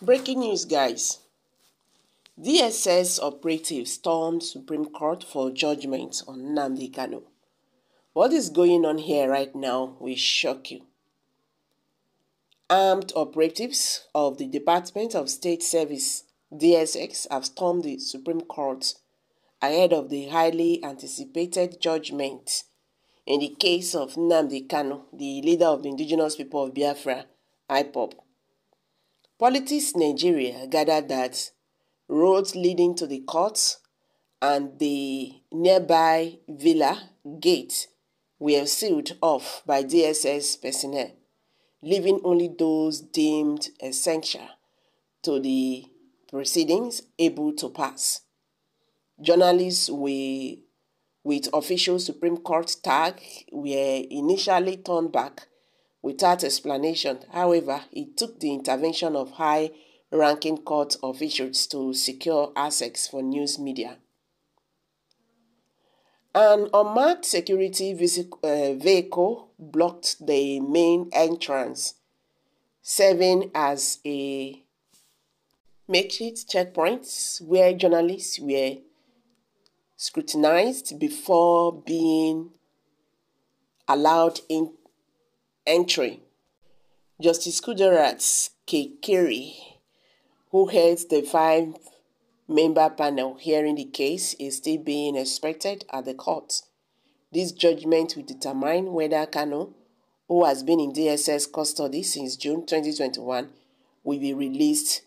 Breaking news, guys. DSS operatives stormed Supreme Court for judgment on Nnamdi Kanu. What is going on here right now will shock you. Armed operatives of the Department of State Service, DSS, have stormed the Supreme Court ahead of the highly anticipated judgment in the case of Nnamdi Kanu, the leader of the indigenous people of Biafra, IPOB. Politics Nigeria gathered that roads leading to the court and the nearby villa gate were sealed off by DSS personnel, leaving only those deemed essential to the proceedings able to pass. Journalists with official Supreme Court tag were initially turned back without explanation. However, it took the intervention of high-ranking court officials to secure access for news media. An unmarked security vehicle blocked the main entrance, serving as a makeshift checkpoint where journalists were scrutinized before being allowed in entry. Justice Kudirat Kekere, who heads the 5-member panel hearing the case, is still being expected at the court. This judgment will determine whether Kanu, who has been in DSS custody since June 2021, will be released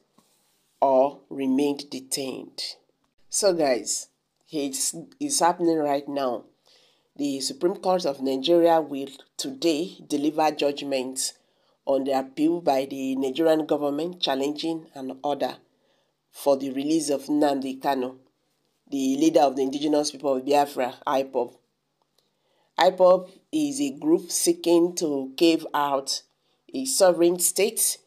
or remain detained. So guys, it's happening right now. The Supreme Court of Nigeria will today deliver judgment on the appeal by the Nigerian government challenging an order for the release of Nnamdi Kanu, the leader of the indigenous people of Biafra, IPOB. IPOB is a group seeking to carve out a sovereign state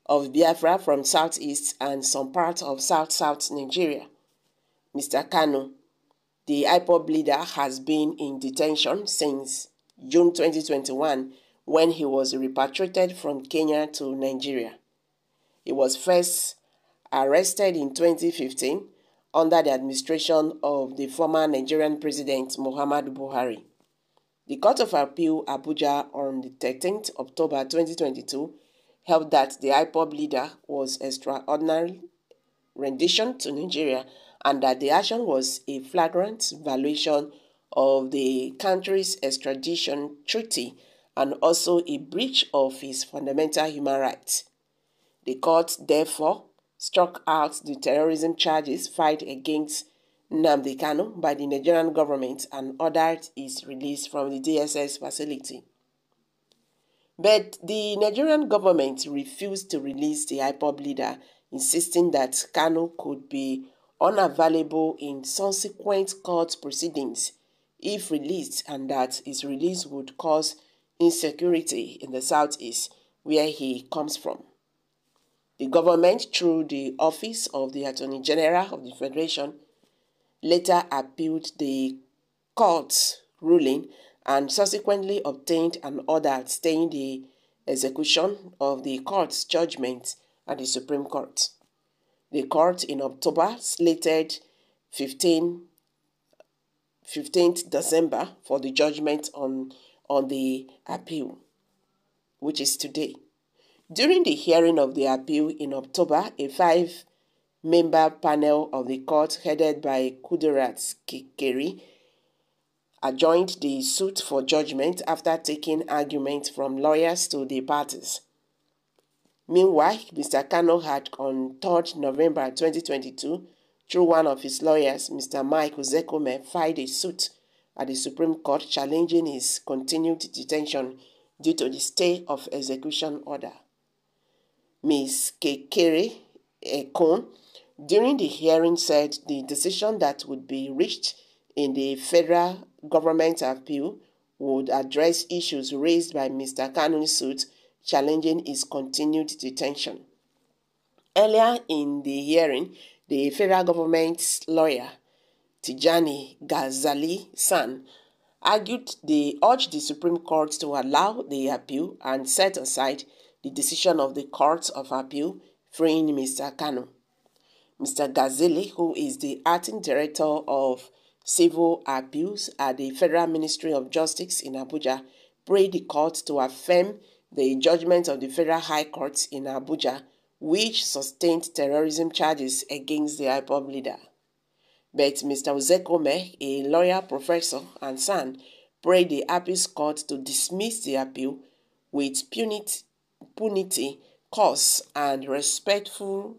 of Biafra from southeast and some parts of south-south Nigeria. Mr. Kanu, the IPOB leader, has been in detention since June 2021 when he was repatriated from Kenya to Nigeria. He was first arrested in 2015 under the administration of the former Nigerian President Muhammadu Buhari. The Court of Appeal Abuja on the 13th October 2022 held that the IPOB leader was extraordinary rendition to Nigeria and that the action was a flagrant violation of the country's extradition treaty and also a breach of his fundamental human rights. The court therefore struck out the terrorism charges filed against Nnamdi Kanu by the Nigerian government and ordered his release from the DSS facility. But the Nigerian government refused to release the IPOB leader, insisting that Kanu could be unavailable in subsequent court proceedings if released and that his release would cause insecurity in the southeast where he comes from. The government, through the Office of the Attorney General of the Federation, later appealed the court's ruling and subsequently obtained an order staying the execution of the court's judgment at the Supreme Court. The court in October slated 15th December for the judgment on the appeal, which is today. During the hearing of the appeal in October, a 5-member panel of the court headed by Kudirat Kekere adjourned the suit for judgment after taking argument from lawyers to the parties. Meanwhile, Mr. Kanu had on 3rd November 2022, through one of his lawyers, Mr. Mike Uzekome, filed a suit at the Supreme Court challenging his continued detention due to the stay of execution order. Ms. Kekere Ekun, during the hearing, said the decision that would be reached in the federal government appeal would address issues raised by Mr. Kanu's suit challenging his continued detention. Earlier in the hearing, the federal government's lawyer, Tijani Ghazali San, urged the Supreme Court to allow the appeal and set aside the decision of the Court of Appeal freeing Mr. Kanu. Mr. Gazeli, who is the acting director of civil appeals at the Federal Ministry of Justice in Abuja, prayed the court to affirm the judgment of the Federal High Court in Abuja, which sustained terrorism charges against the IPOB leader. But Mr. Uzekome, a lawyer, professor, and son, prayed the appeals court to dismiss the appeal with punity, cause, and respectfully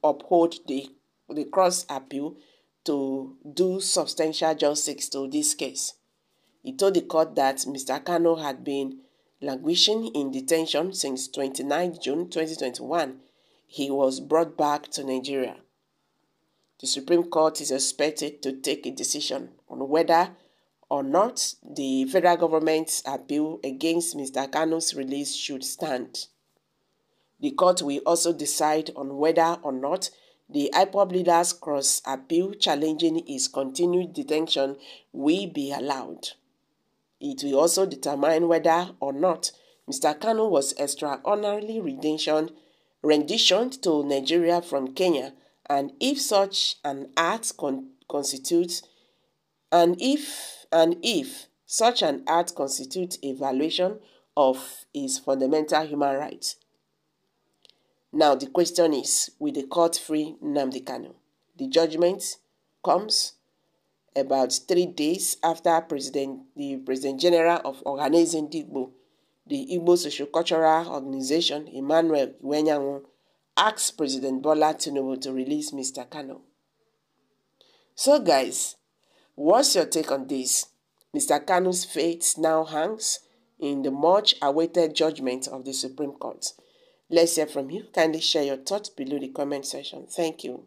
uphold the cross appeal to do substantial justice to this case. He told the court that Mr. Kanu had been languishing in detention since 29 June 2021. He was brought back to Nigeria. The Supreme Court is expected to take a decision on whether or not the federal government's appeal against Mr. Kanu's release should stand. The court will also decide on whether or not the IPOB leader's cross-appeal challenging his continued detention will be allowed. It will also determine whether or not Mr. Kanu was extraordinarily renditioned to Nigeria from Kenya, and if such an act constitutes a violation of his fundamental human rights. Now the question is, will the court free Nnamdi Kanu? The judgment comes about 3 days after the President General of Organizing Digbo, the Igbo Socio-Cultural Organization, Emmanuel Iwenyanwu, asked President Bola Tinubu to release Mr. Kanu. So guys, what's your take on this? Mr. Kanu's fate now hangs in the much-awaited judgment of the Supreme Court. Let's hear from you. Kindly share your thoughts below the comment section. Thank you.